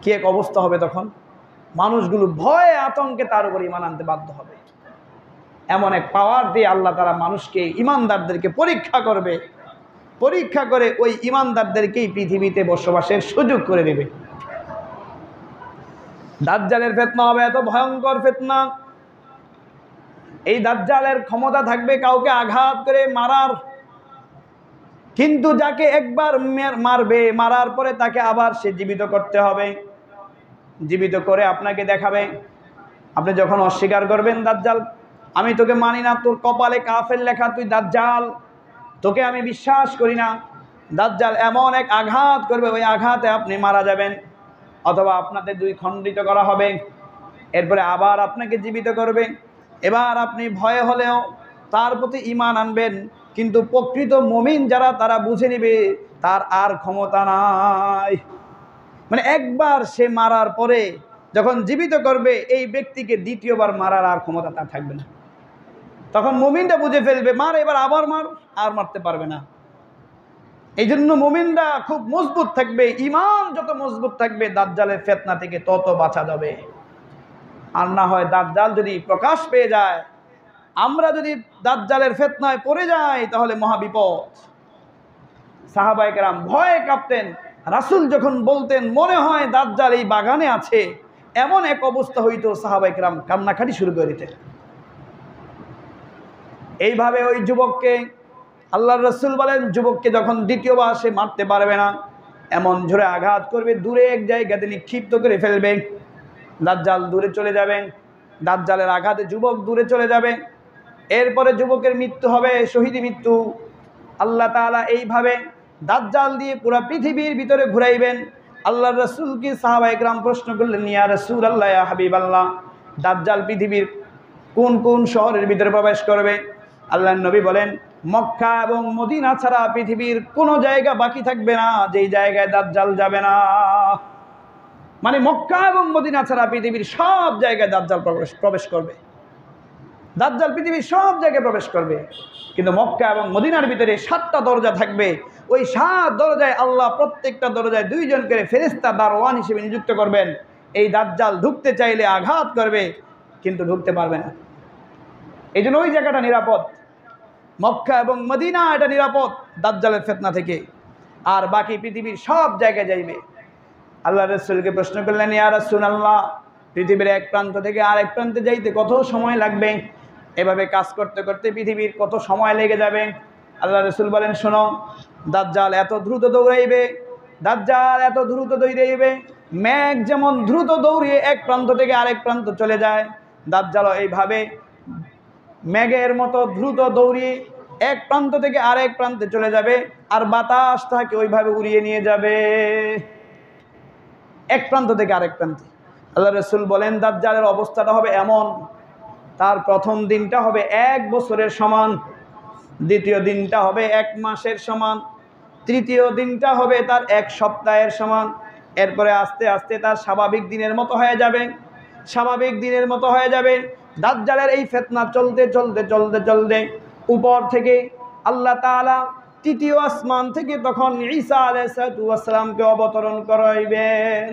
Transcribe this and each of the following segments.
কি এক অবস্থা হবে তখন। মানুষগুলো ভয়ে আতঙ্কে তার উপর ঈমান আনতে বাধ্য হবে। এমন এক পাওয়ার দিয়ে আল্লাহ তাআলা মানুষকে, ঈমানদারদেরকে পরীক্ষা করবে, পরীক্ষা করে ওই ঈমানদারদেরকেই পৃথিবীতে বসবাসের সুযোগ করে দেবে। দাজ্জালের ফিতনা হবে এত ভয়ঙ্কর ফিতনা, এই দাজ্জালের ক্ষমতা থাকবে কাউকে আঘাত করে মারার, কিন্তু যাকে একবার মারবে, মারার পরে তাকে আবার সে জীবিত করতে হবে। জীবিত করে আপনাকে দেখাবে। আপনি যখন অস্বীকার করবেন, দাজ্জাল আমি তোকে মানি না, তোর কপালে কাফের লেখা, তুই দাজ্জাল, তোকে আমি বিশ্বাস করি না, দাজ্জাল এমন এক আঘাত করবে, ওই আঘাতে আপনি মারা যাবেন, অথবা আপনাদের দুই খণ্ডিত করা হবে। এরপরে আবার আপনাকে জীবিত করবে। এবার আপনি ভয়ে হলেও তার প্রতি ঈমান আনবেন, কিন্তু প্রকৃত মুমিন যারা তারা বুঝে নেবে তার আর ক্ষমতা নাই। মানে একবার সে মারার পরে যখন জীবিত করবে এই ব্যক্তিকে, দ্বিতীয়বার মারার আর ক্ষমতা তার থাকবে না। তখন মুমিনটা বুঝে ফেলবে, মার, এবার আবার মার, আর মারতে পারবে না। এই জন্য মুমিনরা খুব মজবুত থাকবে, ঈমান যত মজবুত থাকবে দাজ্জালের ফিতনা থেকে তত বাঁচা যাবে। আর না হয় দাজ্জাল যদি প্রকাশ পেয়ে যায়, আমরা যদি দাজ্জালের ফিতনায় পড়ে যাই, তাহলে মহা বিপদ। সাহাবায়ে কেরাম ভয়ে কাঁপতেন, রাসূল যখন বলতেন মনে হয় দাজ্জাল এই বাগানে আছে, এমন এক অবস্থা হইতো, সাহাবায়ে কেরাম কান্নাকাটি শুরু করে দিতেন। এইভাবে ওই যুবককে আল্লাহর রাসূল বলেন, যুবককে যখন দ্বিতীয়বার সে মারতে পারবে না, এমন জোরে আঘাত করবে, দূরে এক জায়গাতে নিক্ষিপ্ত করে ফেলবে, দাজ্জাল দূরে চলে যাবেন। দাজ্জালের আঘাতে যুবক দূরে চলে যাবে। এরপরে যুবকের মৃত্যু হবে, শহীদ মৃত্যু। আল্লাহ তাআলা এইভাবে দাজ্জাল দিয়ে পুরো পৃথিবীর ভিতরে ঘুরাইবেন। আল্লাহর রাসূলকে সাহাবায়ে কেরাম প্রশ্ন করলেন, ইয়া রাসূলুল্লাহ, ইয়া হাবিবাল্লাহ, দাজ্জাল পৃথিবীর কোন কোন শহরের ভিতরে প্রবেশ করবে? আল্লাহর নবী বলেন, মক্কা এবং মদিনা ছাড়া পৃথিবীর কোনো জায়গা বাকি থাকবে না যেই জায়গায় দাজ্জাল যাবে না। মানে মক্কা এবং মদিনা ছাড়া পৃথিবীর সব জায়গায় দাজ্জাল প্রবেশ করবে। দাজ্জাল পৃথিবীর সব জায়গায় প্রবেশ করবে, কিন্তু মক্কা এবং মদিনার ভিতরে 7টা দরজা থাকবে। ওই 7 দরজায় আল্লাহ প্রত্যেকটা দরজায় 2 জন করে ফেরেশতা দারওয়ান হিসেবে নিযুক্ত করবেন। এই দাজ্জাল ঢুকতে চাইলে আঘাত করবে, কিন্তু ঢুকতে পারবে না। এই জন্য ওই জায়গাটা নিরাপদ, মক্কা এবং মদিনা এটা নিরাপদ দাজ্জালের ফিতনা থেকে। আর বাকি পৃথিবীর সব জায়গায় যাইবে। আল্লাহ রাসূলকে প্রশ্ন করলেন, ইয়া রাসূলুল্লাহ, পৃথিবীর এক প্রান্ত থেকে আরেক প্রান্তে যাইতে কত সময় লাগবে? এভাবে কাজ করতে করতে পৃথিবীর কত সময় লেগে যাবে? আল্লাহ রাসূল বলেন, শোনো, দাজ্জাল এত দ্রুত দৌড়াইবে, দাজ্জাল এত দ্রুত দৌড়াইবে, মেঘ যেমন দ্রুত দৌড়িয়ে এক প্রান্ত থেকে আরেক প্রান্ত চলে যায়, দাজ্জালও এইভাবে মেঘের মতো দ্রুত দৌড়িয়ে এক প্রান্ত থেকে আরেক প্রান্তে চলে যাবে, আর বাতাস তাকে ওইভাবে উড়িয়ে নিয়ে যাবে এক প্রান্ত থেকে আরেক প্রান্তে। আল্লাহ রাসূল বলেন, দাজ্জালের অবস্থাটা হবে এমন, তার প্রথম দিনটা হবে 1 বছরের সমান, দ্বিতীয় দিনটা হবে 1 মাসের সমান, তৃতীয় দিনটা হবে তার 1 সপ্তাহের সমান। এরপরে আস্তে আস্তে তার স্বাভাবিক দিনের মতো হয়ে যাবে, স্বাভাবিক দিনের মতো হয়ে যাবে। দাজ্জালের এই ফিতনা চলতে চলতে চলতে চলতে উপর থেকে আল্লাহ তাআলা 3য় আসমান থেকে তখন ঈসা আলাইহিস সালামকে অবতরণ করাইবেন।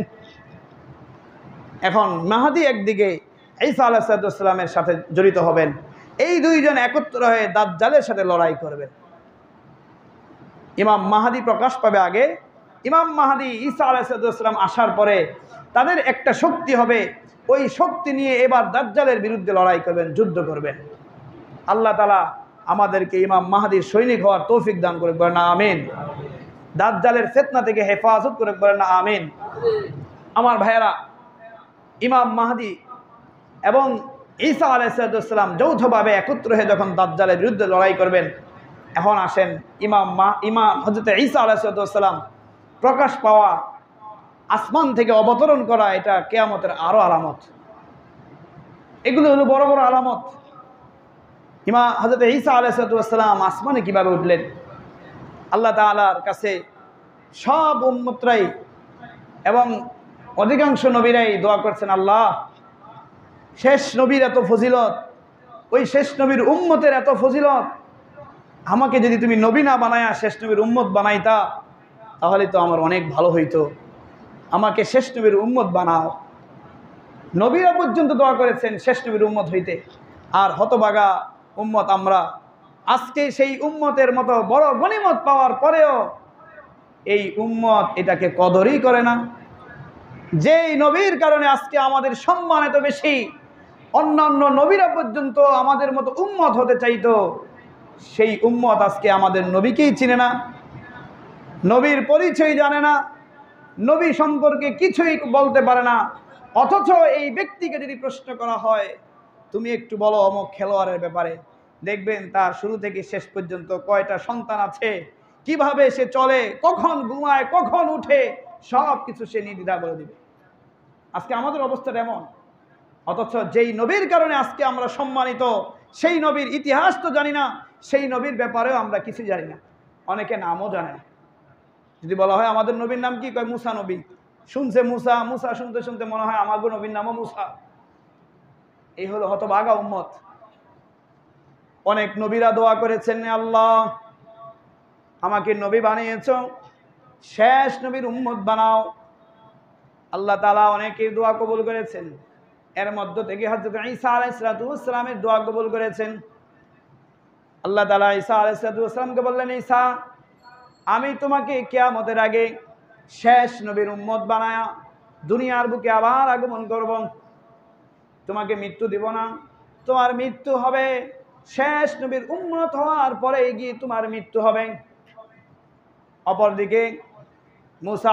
এখন মাহদী একদিকে, ঈসা আলাইহিস সালামের সাথে জড়িত হবেন। এই 2 জন একত্র হয়ে দাজ্জালের সাথে লড়াই করবেন। ইমাম মাহদী প্রকাশ পাবে আগে। ইমাম মাহদী ঈসা আলাইহিস সালাম আসার পরে তাদের একটা শক্তি হবে, ওই শক্তি নিয়ে এবার দাজ্জালের বিরুদ্ধে লড়াই করবেন, যুদ্ধ করবেন। আল্লাহ তাআলা আমাদেরকে ইমাম মাহদীর সৈনিক হওয়ার তৌফিক দান করে, বলেন না আমিন। দাজ্জালের ফিতনা থেকে হেফাজত করে, বলেন না আমিন। আমার ভাইয়েরা, ইমাম মাহদী এবং ঈসা আলাইহিস সালাম যৌথভাবে একত্র হয়ে যখন দাজ্জালের বিরুদ্ধে লড়াই করবেন, এখন আসেন ইমাম হযরত ঈসা আলাইহিস সালাম প্রকাশ পাওয়া, আসমান থেকে অবতরণ করা, এটা কিয়ামতের আরো আলামত। এগুলো হলো বড় বড় আলামত। হযরত ঈসা আলাইহিস সালাম আসমানে কিভাবে উঠলেন? আল্লাহ তাআলার কাছে সব উম্মতরাই এবং অধিকাংশ নবীরাই দোয়া করছেন, আল্লাহ, শেষ নবীর এত ফজিলত, ওই শেষ নবীর উম্মতের এত ফজিলত, আমাকে যদি তুমি নবী না বানায়া শেষ নবীর উম্মত বানাইতা, তাহলে তো আমার অনেক ভালো হইতো। আমাকে শেষ নবীর উম্মত বানাও। নবীরা পর্যন্ত দোয়া করেছেন শেষ নবীর উম্মত হইতে। আর হতভাগা উম্মত আমরা আজকে সেই উম্মতের মতো বড় গনিমত পাওয়ার পরেও এই উম্মত এটাকে কদরই করে না। যেই নবীর কারণে আজকে আমাদের সম্মান এত বেশি, অন্যান্য নবীরা পর্যন্ত আমাদের মতো উম্মত হতে চাইতো, সেই উম্মত আজকে আমাদের নবীকেই চিনে না, নবীর পরিচয় জানে না, নবী সম্পর্কে কিছুই বলতে পারে না। অথচ এই ব্যক্তিকে যদি প্রশ্ন করা হয়, তুমি একটু বলো অমুক খেলোয়াড়ের ব্যাপারে, দেখবেন তার শুরু থেকে শেষ পর্যন্ত কয়টা সন্তান আছে, কিভাবে সে চলে, কখন ঘুমায়, কখন উঠে, সব কিছু সে নির্দ্বিধা বলে দিবে। আজকে আমাদের অবস্থাটা এমন। অথচ যেই নবীর কারণে আজকে আমরা সম্মানিত, সেই নবীর ইতিহাস তো জানি না, সেই নবীর ব্যাপারেও আমরা কিছু জানি না, অনেকে নামও জানে না। যদি বলা হয় আমাদের নবীর নাম কি, কয় মুসা নবী। শুনছে মুসা, মুসা শুনতে শুনতে মনে হয় আমাগো নবীর নামও মুসা। এই হলো হতভাগা উম্মত। অনেক নবীরা দোয়া করেছেন, আল্লাহ আমাকে নবী বানিয়েছো, শেষ নবীর উম্মত বানাও। আল্লাহ তাআলা অনেকের দোয়া কবুল করেছেন। এর মধ্য থেকে হযরত ঈসা আলাইহিস সালামের দোয়া কবুল করেছেন। আল্লাহ তাআলা ঈসা আলাইহিস সালামকে বললেন, ঈসা আমি তোমাকে কিয়ামতের আগে শেষ নবীর উম্মত বানায়া দুনিয়ার বুকে আবার আগমন করব। তোমাকে মৃত্যু দিব না, তোমার মৃত্যু হবে শেষ নবীর উম্মত হওয়ার পরে গিয়ে তোমার মৃত্যু হবে। অপরদিকে মুসা